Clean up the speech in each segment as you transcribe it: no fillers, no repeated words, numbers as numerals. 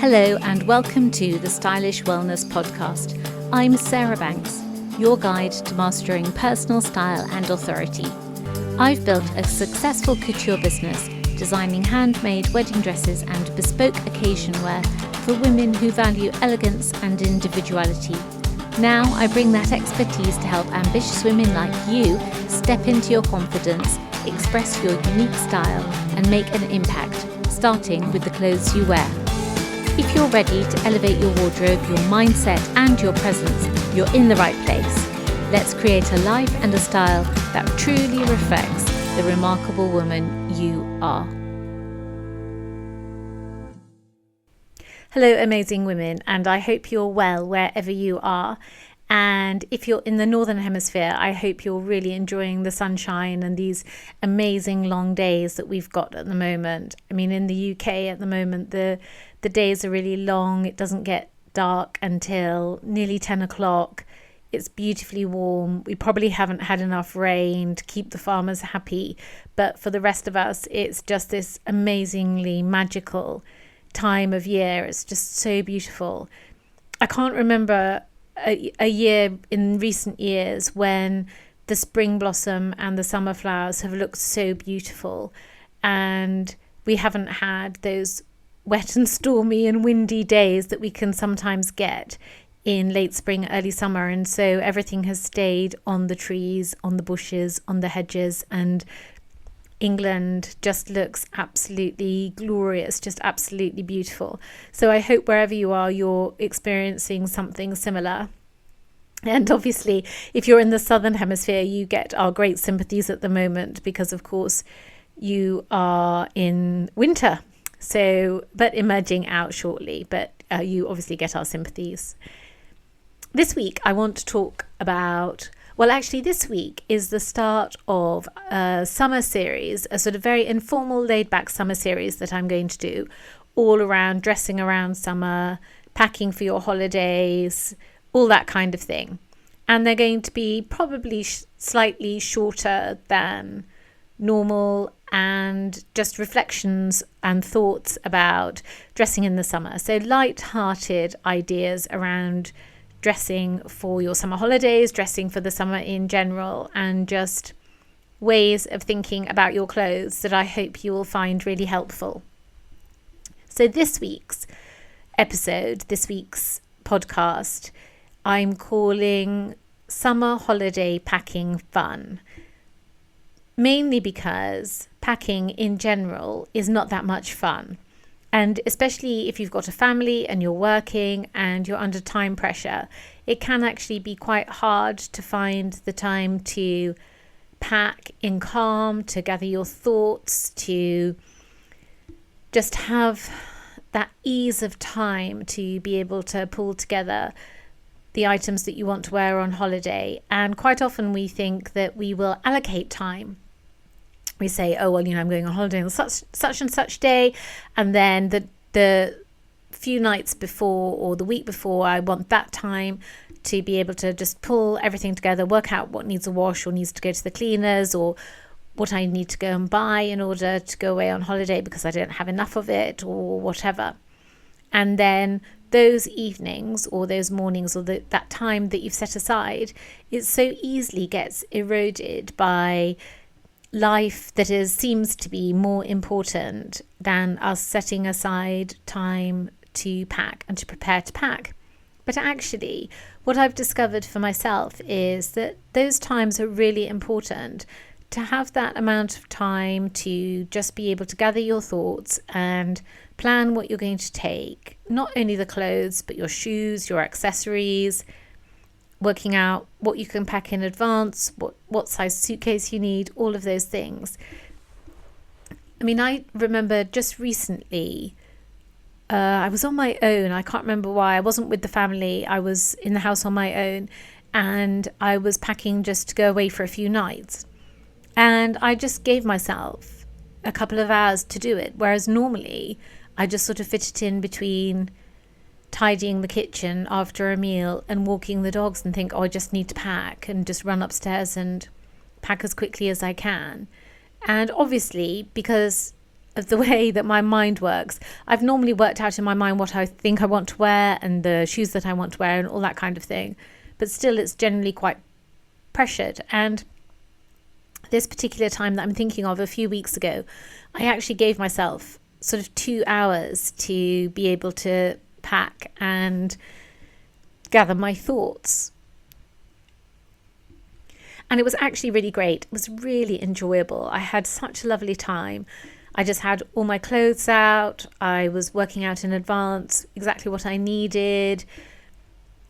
Hello and welcome to the Stylish Wellness Podcast. I'm Sarah Banks, your guide to mastering personal style and authority. I've built a successful couture business designing handmade wedding dresses and bespoke occasion wear for women who value elegance and individuality. Now I bring that expertise to help ambitious women like you step into your confidence, express your unique style and make an impact, starting with the clothes you wear. If you're ready to elevate your wardrobe, your mindset and your presence, you're in the right place. Let's create a life and a style that truly reflects the remarkable woman you are. Hello, amazing women, and I hope you're well wherever you are. And if you're in the Northern Hemisphere, I hope you're really enjoying the sunshine and these amazing long days that we've got at the moment. I mean, in the UK at the moment, the days are really long. It doesn't get dark until nearly 10 o'clock. It's beautifully warm. We probably haven't had enough rain to keep the farmers happy. But for the rest of us, it's just this amazingly magical time of year. It's just so beautiful. I can't remember a year in recent years when the spring blossom and the summer flowers have looked so beautiful, and we haven't had those wet and stormy and windy days that we can sometimes get in late spring, early summer. And so everything has stayed on the trees, on the bushes, on the hedges, and England just looks absolutely glorious, just absolutely beautiful. So I hope wherever you are, you're experiencing something similar. And obviously, if you're in the Southern Hemisphere, you get our great sympathies at the moment because, of course, you are in winter. So, but emerging out shortly, but you obviously get our sympathies. This week, I want to talk about, this week is the start of a summer series, a sort of very informal, laid-back summer series that I'm going to do, all around dressing around summer, packing for your holidays, all that kind of thing. And they're going to be probably slightly shorter than normal and just reflections and thoughts about dressing in the summer. So light-hearted ideas around dressing for your summer holidays, dressing for the summer in general, and just ways of thinking about your clothes that I hope you will find really helpful. So this week's episode, this week's podcast, I'm calling Summer Holiday Packing Fun, mainly because packing in general is not that much fun. And especially if you've got a family and you're working and you're under time pressure, it can actually be quite hard to find the time to pack in calm, to gather your thoughts, to just have that ease of time to be able to pull together the items that you want to wear on holiday. And quite often we think that we will allocate time. We say, I'm going on holiday on such and such day, and then the few nights before or the week before, I want that time to be able to just pull everything together, work out what needs a wash or needs to go to the cleaners, or what I need to go and buy in order to go away on holiday because I don't have enough of it or whatever. And then those evenings or those mornings or that time that you've set aside, it so easily gets eroded by life that seems to be more important than us setting aside time to pack and to prepare to pack. But actually, what I've discovered for myself is that those times are really important, to have that amount of time to just be able to gather your thoughts and plan what you're going to take, not only the clothes, but your shoes, your accessories, working out what you can pack in advance, what size suitcase you need, all of those things. I mean, I remember just recently, I was on my own. I can't remember why. I wasn't with the family. I was in the house on my own, and I was packing just to go away for a few nights. And I just gave myself a couple of hours to do it, whereas normally I just sort of fit it in between tidying the kitchen after a meal and walking the dogs and think, I just need to pack, and just run upstairs and pack as quickly as I can. And obviously, because of the way that my mind works. I've normally worked out in my mind what I think I want to wear and the shoes that I want to wear and all that kind of thing. But still, it's generally quite pressured. And this particular time that I'm thinking of, a few weeks ago, I actually gave myself sort of 2 hours to be able to pack and gather my thoughts. And it was actually really great. It was really enjoyable. I had such a lovely time. I just had all my clothes out. I was working out in advance exactly what I needed.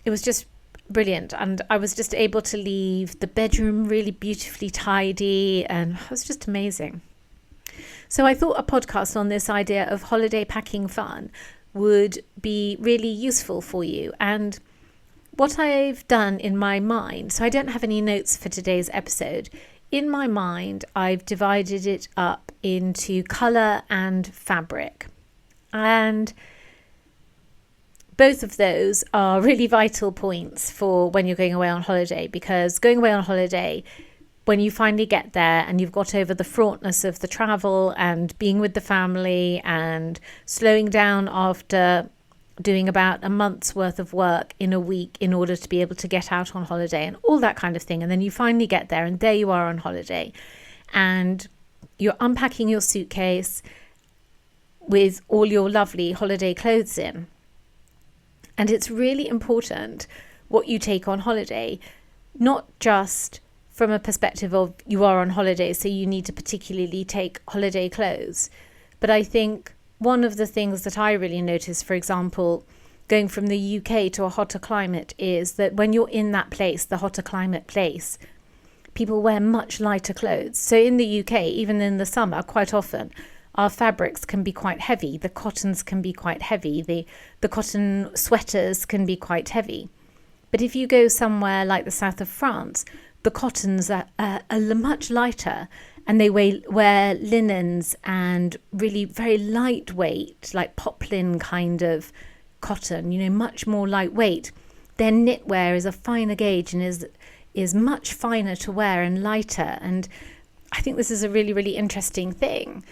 It was just brilliant. And I was just able to leave the bedroom really beautifully tidy, and it was just amazing. So I thought a podcast on this idea of holiday packing fun would be really useful for you. And what I've done in my mind, so I don't have any notes for today's episode. In my mind, I've divided it up into colour and fabric. And both of those are really vital points for when you're going away on holiday, because going away on holiday, when you finally get there and you've got over the fraughtness of the travel and being with the family and slowing down after doing about a month's worth of work in a week in order to be able to get out on holiday and all that kind of thing. And then you finally get there and there you are on holiday and you're unpacking your suitcase with all your lovely holiday clothes in. And it's really important what you take on holiday, not just from a perspective of you are on holiday, so you need to particularly take holiday clothes. But I think one of the things that I really notice, for example, going from the UK to a hotter climate, is that when you're in that place, the hotter climate place, people wear much lighter clothes. So in the UK, even in the summer, quite often, our fabrics can be quite heavy. The cottons can be quite heavy. The cotton sweaters can be quite heavy. But if you go somewhere like the south of France, the cottons are much lighter, and they wear linens and really very lightweight, like poplin kind of cotton, much more lightweight. Their knitwear is a finer gauge and is much finer to wear and lighter. And I think this is a really, really interesting thing.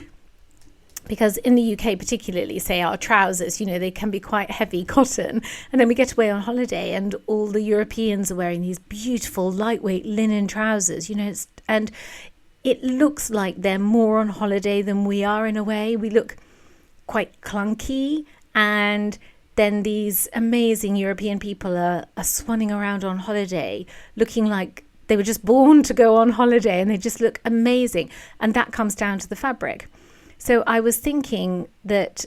Because in the UK particularly, say our trousers, they can be quite heavy cotton. And then we get away on holiday and all the Europeans are wearing these beautiful lightweight linen trousers, and it looks like they're more on holiday than we are in a way. We look quite clunky, and then these amazing European people are swanning around on holiday looking like they were just born to go on holiday, and they just look amazing. And that comes down to the fabric. So I was thinking that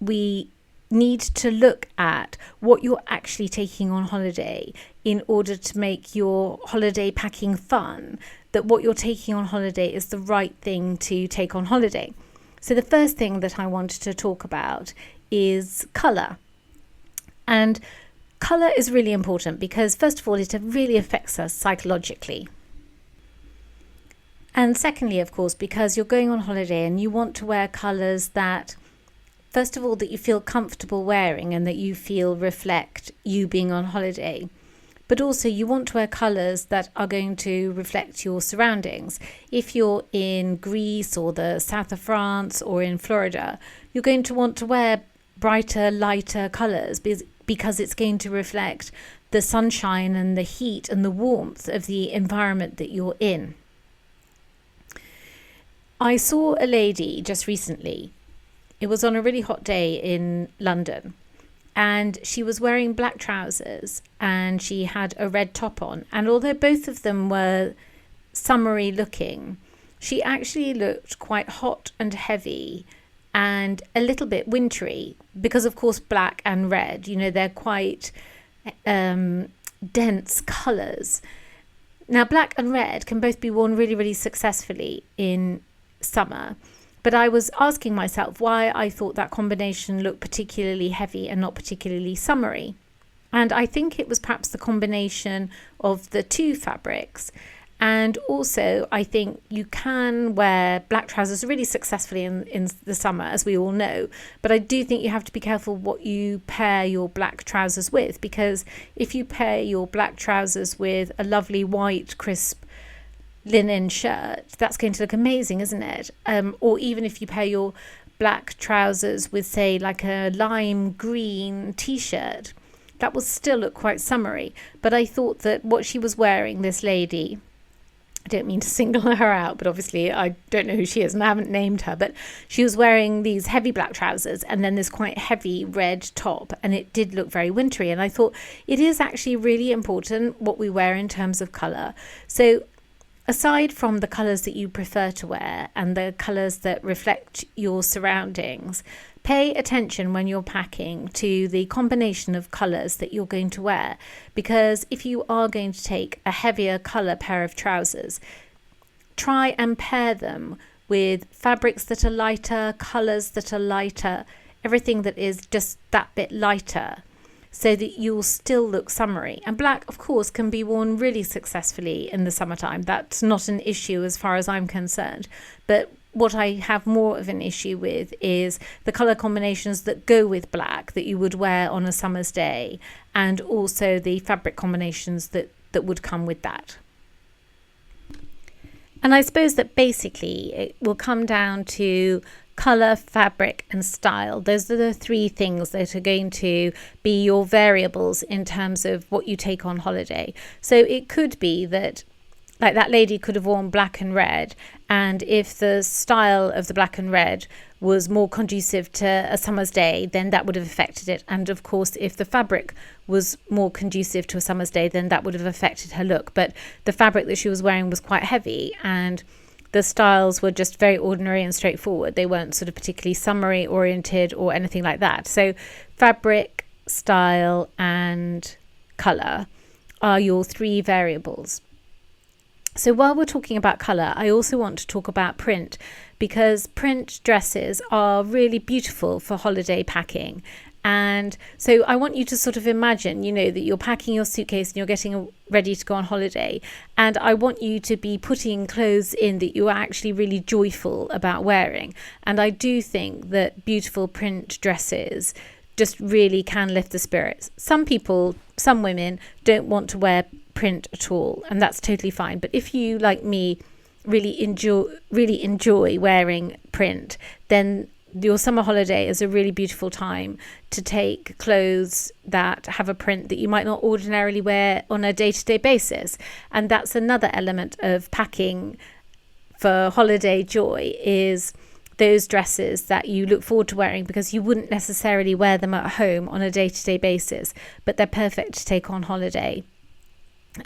we need to look at what you're actually taking on holiday in order to make your holiday packing fun, that what you're taking on holiday is the right thing to take on holiday. So the first thing that I wanted to talk about is colour. And colour is really important because, first of all, it really affects us psychologically. And secondly, of course, because you're going on holiday and you want to wear colours that, first of all, that you feel comfortable wearing and that you feel reflect you being on holiday. But also you want to wear colours that are going to reflect your surroundings. If you're in Greece or the south of France or in Florida, you're going to want to wear brighter, lighter colours because it's going to reflect the sunshine and the heat and the warmth of the environment that you're in. I saw a lady just recently. It was on a really hot day in London, and she was wearing black trousers and she had a red top on. And although both of them were summery looking, she actually looked quite hot and heavy and a little bit wintry because, of course, black and red, they're quite dense colours. Now, black and red can both be worn really, really successfully in summer, but I was asking myself why I thought that combination looked particularly heavy and not particularly summery. And I think it was perhaps the combination of the two fabrics. And also, I think you can wear black trousers really successfully in the summer, as we all know. But I do think you have to be careful what you pair your black trousers with, because if you pair your black trousers with a lovely white, crisp linen shirt, that's going to look amazing, isn't it? Or even if you pair your black trousers with, say, like a lime green t-shirt, that will still look quite summery. But I thought that what she was wearing, this lady, I don't mean to single her out, but obviously I don't know who she is and I haven't named her, but she was wearing these heavy black trousers and then this quite heavy red top, and it did look very wintry. And I thought it is actually really important what we wear in terms of colour. So aside from the colours that you prefer to wear and the colours that reflect your surroundings, pay attention when you're packing to the combination of colours that you're going to wear. Because if you are going to take a heavier colour pair of trousers, try and pair them with fabrics that are lighter, colours that are lighter, everything that is just that bit lighter, so that you'll still look summery. And black, of course, can be worn really successfully in the summertime. That's not an issue as far as I'm concerned. But what I have more of an issue with is the colour combinations that go with black that you would wear on a summer's day, and also the fabric combinations that would come with that. And I suppose that basically it will come down to colour, fabric and style. Those are the three things that are going to be your variables in terms of what you take on holiday. So it could be that, like, that lady could have worn black and red, and if the style of the black and red was more conducive to a summer's day, then that would have affected it. And of course, if the fabric was more conducive to a summer's day, then that would have affected her look. But the fabric that she was wearing was quite heavy, and the styles were just very ordinary and straightforward. They weren't sort of particularly summery oriented or anything like that. So fabric, style and colour are your three variables. So while we're talking about colour, I also want to talk about print, because print dresses are really beautiful for holiday packing. And so I want you to sort of imagine, that you're packing your suitcase and you're getting ready to go on holiday. And I want you to be putting clothes in that you are actually really joyful about wearing. And I do think that beautiful print dresses just really can lift the spirits. Some people, some women, don't want to wear print at all, and that's totally fine. But if you, like me, really enjoy wearing print, then your summer holiday is a really beautiful time to take clothes that have a print that you might not ordinarily wear on a day-to-day basis. And that's another element of packing for holiday joy, is those dresses that you look forward to wearing because you wouldn't necessarily wear them at home on a day-to-day basis, but they're perfect to take on holiday.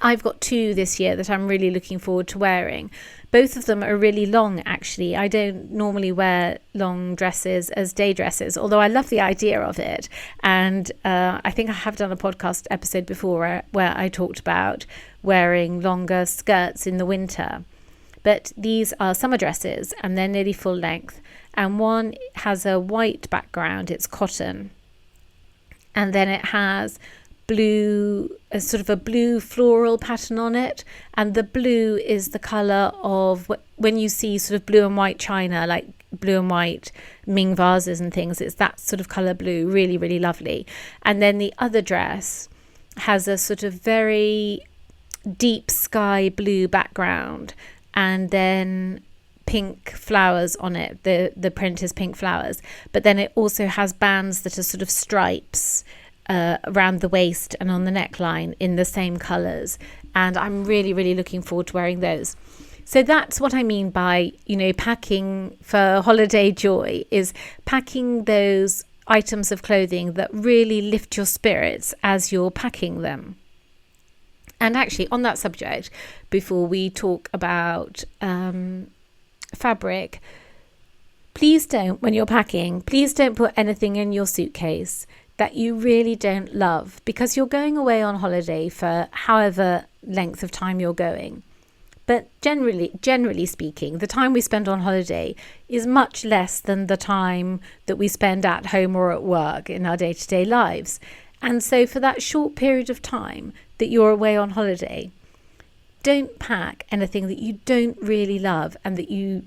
I've got two this year that I'm really looking forward to wearing. Both of them are really long, actually. I don't normally wear long dresses as day dresses, although I love the idea of it. And I think I have done a podcast episode before where I talked about wearing longer skirts in the winter. But these are summer dresses and they're nearly full length. And one has a white background, it's cotton. And then it has a sort of a blue floral pattern on it, and the blue is the colour of when you see sort of blue and white china, like blue and white Ming vases and things. It's that sort of colour blue, really, really lovely. And then the other dress has a sort of very deep sky blue background, and then pink flowers on it. The print is pink flowers, but then it also has bands that are sort of stripes around the waist and on the neckline in the same colours, and I'm really, really looking forward to wearing those. So that's what I mean by, packing for holiday joy, is packing those items of clothing that really lift your spirits as you're packing them. And actually, on that subject, before we talk about fabric, when you're packing, please don't put anything in your suitcase that you really don't love, because you're going away on holiday for however length of time you're going. But generally speaking, the time we spend on holiday is much less than the time that we spend at home or at work in our day-to-day lives. And so for that short period of time that you're away on holiday, don't pack anything that you don't really love and that you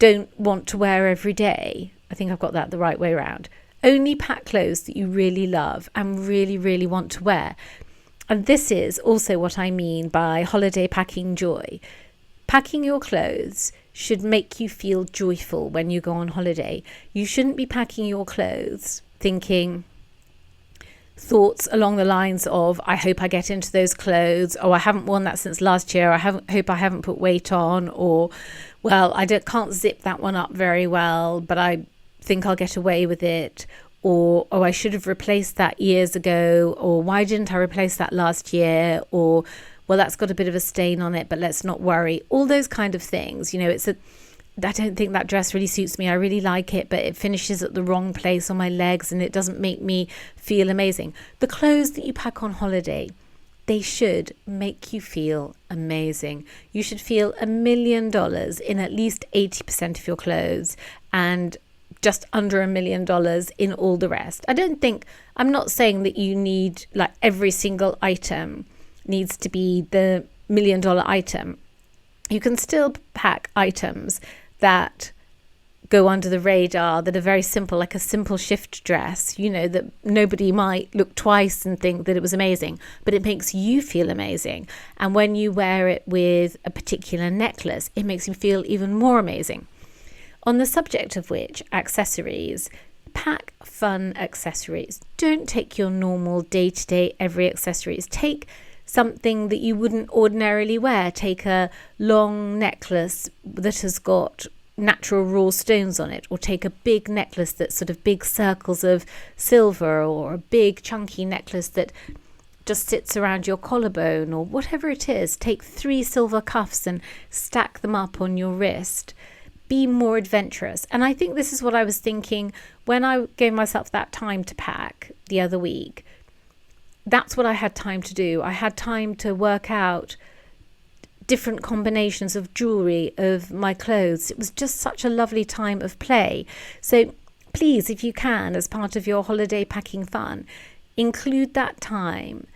don't want to wear every day. I think I've got that the right way around. Only pack clothes that you really love and really, really want to wear. And this is also what I mean by holiday packing joy. Packing your clothes should make you feel joyful when you go on holiday. You shouldn't be packing your clothes thinking thoughts along the lines of, I hope I get into those clothes, or I haven't worn that since last year, I hope I haven't put weight on, or, well, can't zip that one up very well, but I think I'll get away with it, or, oh, I should have replaced that years ago, or why didn't I replace that last year, or, well, that's got a bit of a stain on it, but let's not worry. All those kind of things, I don't think that dress really suits me. I really like it, but it finishes at the wrong place on my legs and it doesn't make me feel amazing. The clothes that you pack on holiday, they should make you feel amazing. You should feel $1 million in at least 80% of your clothes and just under $1 million in all the rest. I'm not saying that you need, like, every single item needs to be the $1 million item. You can still pack items that go under the radar, that are very simple, like a simple shift dress, that nobody might look twice and think that it was amazing, but it makes you feel amazing. And when you wear it with a particular necklace, it makes you feel even more amazing. On the subject of which, accessories, pack fun accessories. Don't take your normal day-to-day every accessories. Take something that you wouldn't ordinarily wear. Take a long necklace that has got natural raw stones on it, or take a big necklace that's sort of big circles of silver, or a big chunky necklace that just sits around your collarbone, or whatever it is. Take 3 silver cuffs and stack them up on your wrist. Be more adventurous. And I think this is what I was thinking when I gave myself that time to pack the other week. That's what I had time to do. I had time to work out different combinations of jewellery, of my clothes. It was just such a lovely time of play. So please, if you can, as part of your holiday packing fun, include that time.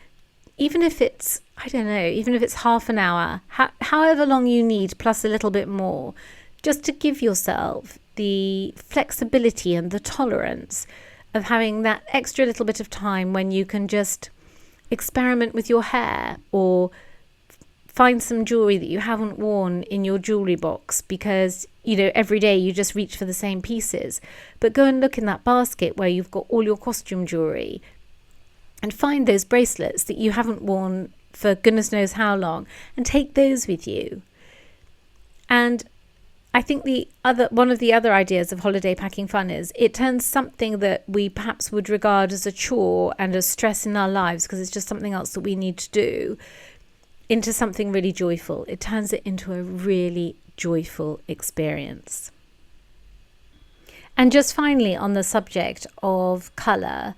Even if it's, even if it's half an hour, however long you need, plus a little bit more, just to give yourself the flexibility and the tolerance of having that extra little bit of time when you can just experiment with your hair, or find some jewelry that you haven't worn in your jewelry box, because every day you just reach for the same pieces. But go and look in that basket where you've got all your costume jewelry and find those bracelets that you haven't worn for goodness knows how long, and take those with you. And I think one of the other ideas of holiday packing fun is it turns something that we perhaps would regard as a chore and a stress in our lives, because it's just something else that we need to do, into something really joyful. It turns it into a really joyful experience. And just finally, on the subject of colour,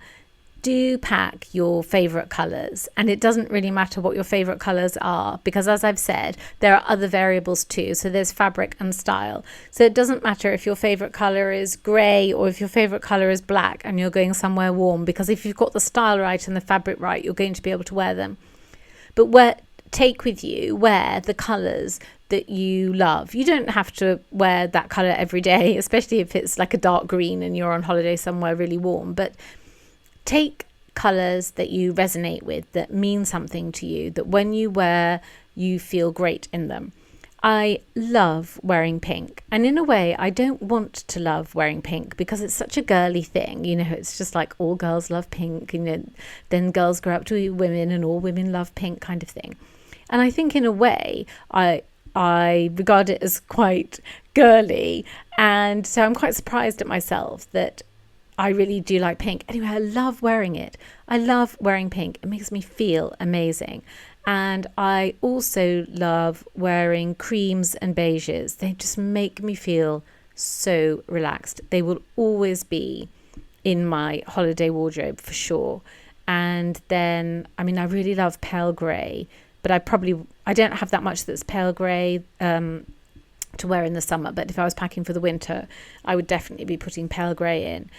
do pack your favourite colours. And it doesn't really matter what your favourite colours are, because as I've said, there are other variables too. So there's fabric and style. So it doesn't matter if your favourite colour is grey or if your favourite colour is black and you're going somewhere warm, because if you've got the style right and the fabric right, you're going to be able to wear them. But take with you, wear the colours that you love. You don't have to wear that colour every day, especially if it's like a dark green and you're on holiday somewhere really warm. But take colours that you resonate with, that mean something to you, that when you wear, you feel great in them. I love wearing pink. And in a way, I don't want to love wearing pink because it's such a girly thing. It's just like all girls love pink. Then girls grow up to be women and all women love pink kind of thing. And I think in a way, I regard it as quite girly. And so I'm quite surprised at myself that I really do like pink. Anyway, I love wearing it. I love wearing pink. It makes me feel amazing. And I also love wearing creams and beiges. They just make me feel so relaxed. They will always be in my holiday wardrobe for sure. And then, I really love pale grey, but I don't have that much that's pale grey to wear in the summer. But if I was packing for the winter, I would definitely be putting pale grey in.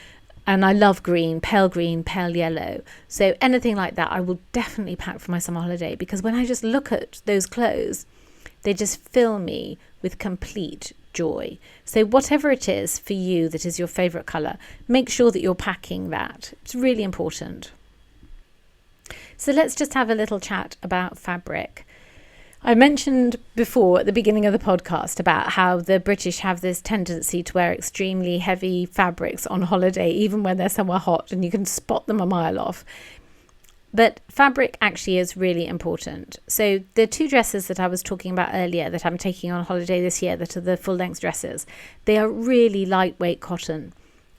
And I love green, pale yellow. So anything like that, I will definitely pack for my summer holiday, because when I just look at those clothes, they just fill me with complete joy. So whatever it is for you that is your favourite colour, make sure that you're packing that. It's really important. So let's just have a little chat about fabric. I mentioned before at the beginning of the podcast about how the British have this tendency to wear extremely heavy fabrics on holiday, even when they're somewhere hot, and you can spot them a mile off. But fabric actually is really important. So the two dresses that I was talking about earlier that I'm taking on holiday this year, that are the full length dresses, they are really lightweight cotton.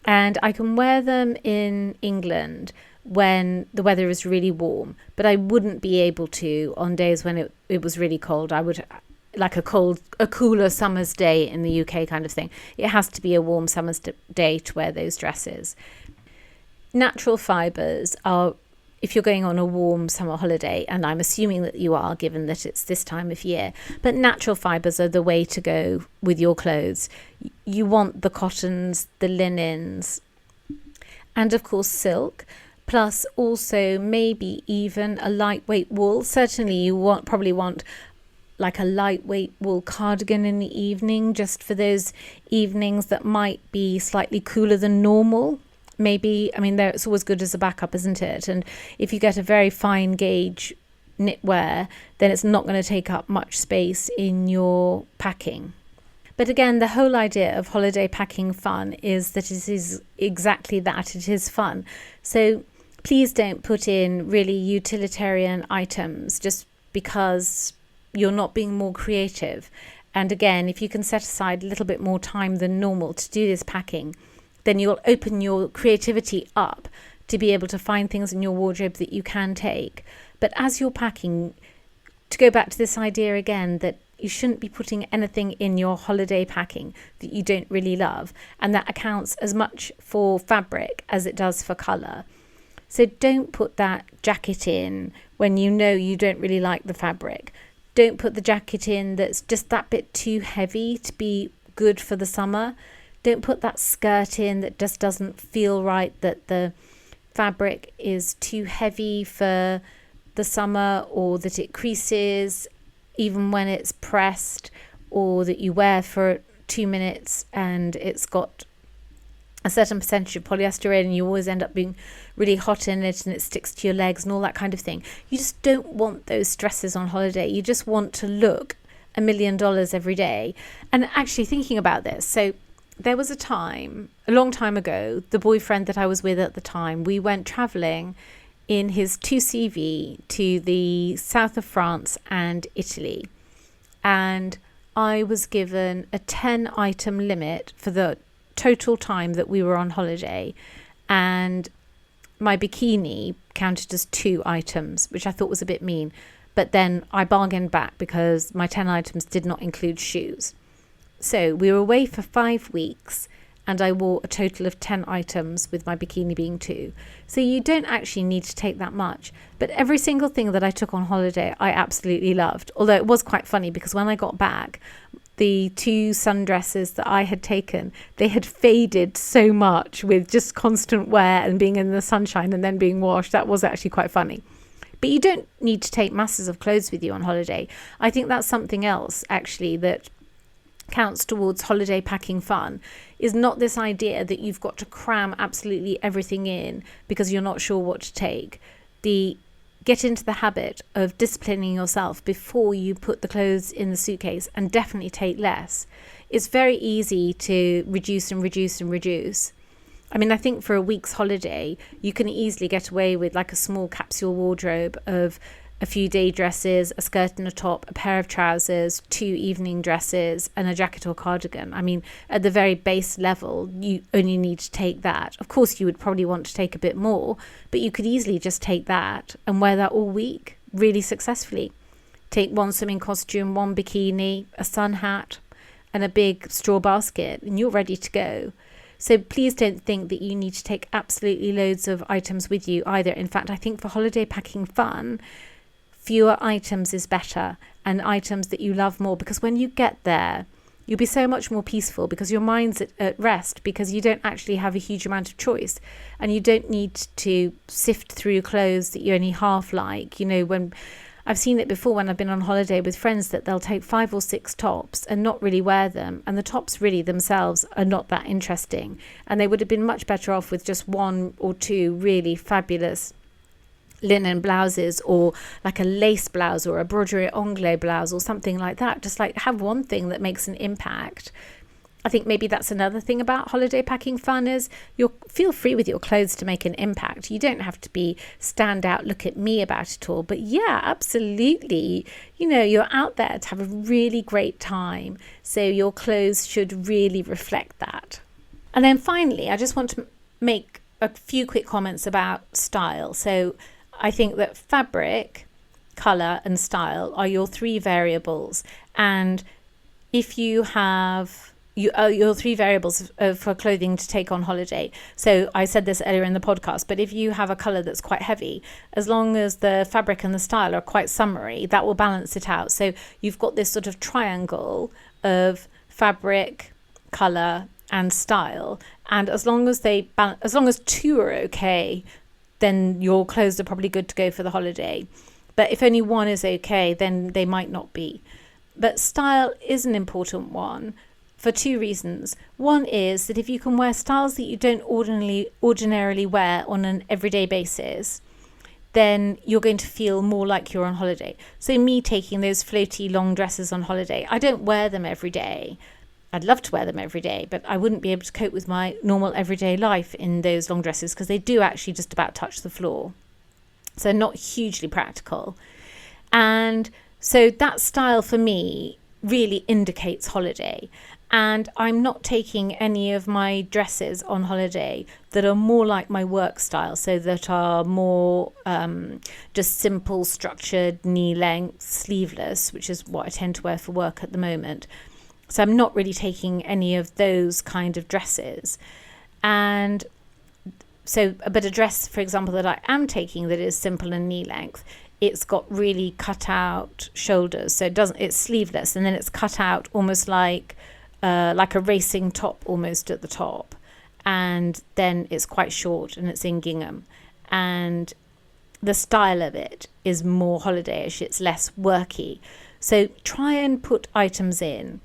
And I can wear them in England when the weather is really warm, but I wouldn't be able to on days when it was really cold. I would like a cooler summer's day in the UK kind of thing. It has to be a warm summer's day to wear those dresses. Natural fibres are, if you're going on a warm summer holiday, and I'm assuming that you are, given that it's this time of year, but natural fibres are the way to go with your clothes. You want the cottons, the linens, and of course silk, plus also maybe even a lightweight wool. Certainly you probably want like a lightweight wool cardigan in the evening, just for those evenings that might be slightly cooler than normal. Maybe, I mean, it's always good as a backup, isn't it? And if you get a very fine gauge knitwear, then it's not going to take up much space in your packing. But again, the whole idea of holiday packing fun is that it is exactly that. It is fun. So please don't put in really utilitarian items just because you're not being more creative. And again, if you can set aside a little bit more time than normal to do this packing, then you'll open your creativity up to be able to find things in your wardrobe that you can take. But as you're packing, to go back to this idea again, that you shouldn't be putting anything in your holiday packing that you don't really love. And that accounts as much for fabric as it does for colour. So don't put that jacket in when you know you don't really like the fabric. Don't put the jacket in that's just that bit too heavy to be good for the summer. Don't put that skirt in that just doesn't feel right, that the fabric is too heavy for the summer, or that it creases even when it's pressed, or that you wear for 2 minutes and it's got a certain percentage of polyester in and you always end up being really hot in it and it sticks to your legs and all that kind of thing. You just don't want those stresses on holiday. You just want to look $1 million every day. And actually thinking about this, so there was a time, a long time ago, the boyfriend that I was with at the time, we went travelling in his 2CV to the south of France and Italy. And I was given a 10 item limit for the total time that we were on holiday. And my bikini counted as 2 items, which I thought was a bit mean. But then I bargained back because my 10 items did not include shoes. So we were away for 5 weeks and I wore a total of 10 items, with my bikini being 2. So you don't actually need to take that much. But every single thing that I took on holiday, I absolutely loved. Although it was quite funny because when I got back, the 2 sundresses that I had taken, they had faded so much with just constant wear and being in the sunshine and then being washed. That was actually quite funny. But you don't need to take masses of clothes with you on holiday. I think that's something else actually that counts towards holiday packing fun, is not this idea that you've got to cram absolutely everything in because you're not sure what to take. Get into the habit of disciplining yourself before you put the clothes in the suitcase, and definitely take less. It's very easy to reduce and reduce and reduce. I mean, I think for a week's holiday, you can easily get away with like a small capsule wardrobe of a few day dresses, a skirt and a top, a pair of trousers, 2 evening dresses, and a jacket or cardigan. I mean, at the very base level, you only need to take that. Of course, you would probably want to take a bit more, but you could easily just take that and wear that all week really successfully. Take 1 swimming costume, 1 bikini, a sun hat, and a big straw basket, and you're ready to go. So please don't think that you need to take absolutely loads of items with you either. In fact, I think for holiday packing fun, fewer items is better, and items that you love more, because when you get there, you'll be so much more peaceful because your mind's at rest, because you don't actually have a huge amount of choice, and you don't need to sift through clothes that you only half like. You know, when I've seen it before when I've been on holiday with friends, that they'll take 5 or 6 tops and not really wear them, and the tops really themselves are not that interesting, and they would have been much better off with just 1 or 2 really fabulous linen blouses, or like a lace blouse or a broderie anglais blouse or something like that. Just like have one thing that makes an impact. I think maybe that's another thing about holiday packing fun is you'll feel free with your clothes to make an impact. You don't have to be stand out, look at me about it all. But yeah, absolutely. You're out there to have a really great time. So your clothes should really reflect that. And then finally, I just want to make a few quick comments about style. So I think that fabric, colour and style are your three variables. And if you have your three variables for clothing to take on holiday. So I said this earlier in the podcast, but if you have a colour that's quite heavy, as long as the fabric and the style are quite summery, that will balance it out. So you've got this sort of triangle of fabric, colour and style. And as long as two are okay, then your clothes are probably good to go for the holiday. But if only one is okay, then they might not be. But style is an important one for two reasons. One is that if you can wear styles that you don't ordinarily wear on an everyday basis, then you're going to feel more like you're on holiday. So me taking those floaty long dresses on holiday, I don't wear them every day. I'd love to wear them every day, but I wouldn't be able to cope with my normal everyday life in those long dresses because they do actually just about touch the floor. So not hugely practical. And so that style for me really indicates holiday. And I'm not taking any of my dresses on holiday that are more like my work style, so that are more just simple, structured, knee length, sleeveless, which is what I tend to wear for work at the moment. So I'm not really taking any of those kind of dresses. And so, but a dress, for example, that I am taking that is simple and knee length, it's got really cut out shoulders. So it's sleeveless, and then it's cut out almost like a racing top almost at the top, and then it's quite short and it's in gingham, and the style of it is more holidayish, it's less worky. So try and put items in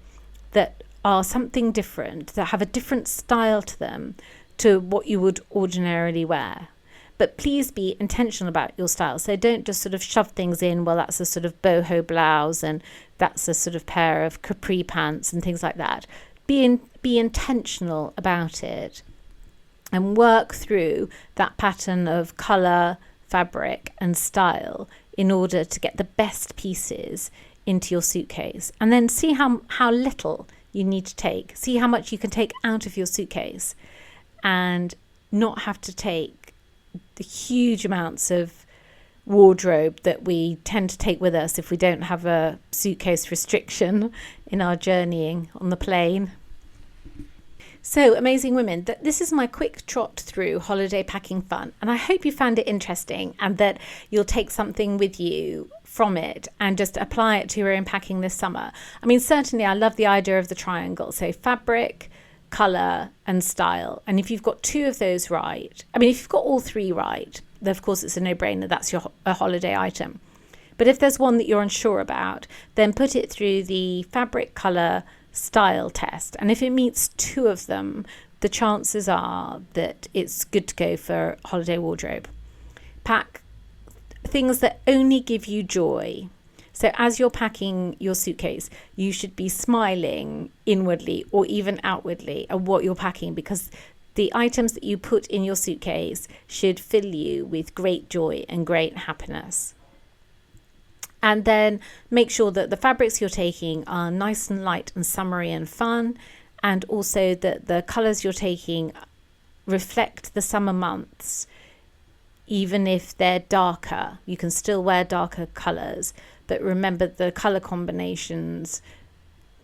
that are something different, that have a different style to them to what you would ordinarily wear. But please be intentional about your style. So don't just sort of shove things in, well, that's a sort of boho blouse and that's a sort of pair of capri pants and things like that. Be intentional about it and work through that pattern of colour, fabric and style in order to get the best pieces into your suitcase. And then see how little you need to take. See how much you can take out of your suitcase and not have to take the huge amounts of wardrobe that we tend to take with us if we don't have a suitcase restriction in our journeying on the plane. So, amazing women, this is my quick trot through holiday packing fun, and I hope you found it interesting and that you'll take something with you from it and just apply it to your own packing this summer. I mean, certainly I love the idea of the triangle, so fabric, colour and style. And if you've got two of those right, I mean, if you've got all three right, then of course it's a no-brainer, that's a holiday item. But if there's one that you're unsure about, then put it through the fabric, colour, style test. And if it meets two of them, the chances are that it's good to go for holiday wardrobe. Pack things that only give you joy. So as you're packing your suitcase, you should be smiling inwardly or even outwardly at what you're packing, because the items that you put in your suitcase should fill you with great joy and great happiness. And then make sure that the fabrics you're taking are nice and light and summery and fun, and also that the colours you're taking reflect the summer months. Even if they're darker, you can still wear darker colours, but remember the colour combinations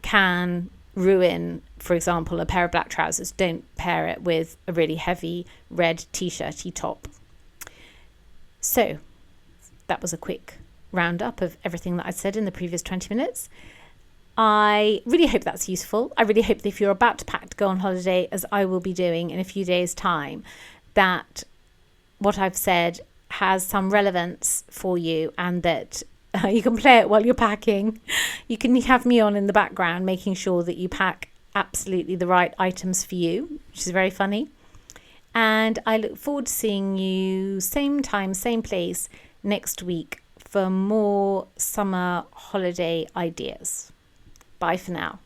can ruin, for example, a pair of black trousers. Don't pair it with a really heavy red t-shirty top. So that was a quick roundup of everything that I said in the previous 20 minutes. I really hope that's useful. I really hope that if you're about to pack to go on holiday, as I will be doing in a few days' time, that what I've said has some relevance for you and that you can play it while you're packing. You can have me on in the background making sure that you pack absolutely the right items for you, which is very funny. And I look forward to seeing you same time, same place next week for more summer holiday ideas. Bye for now.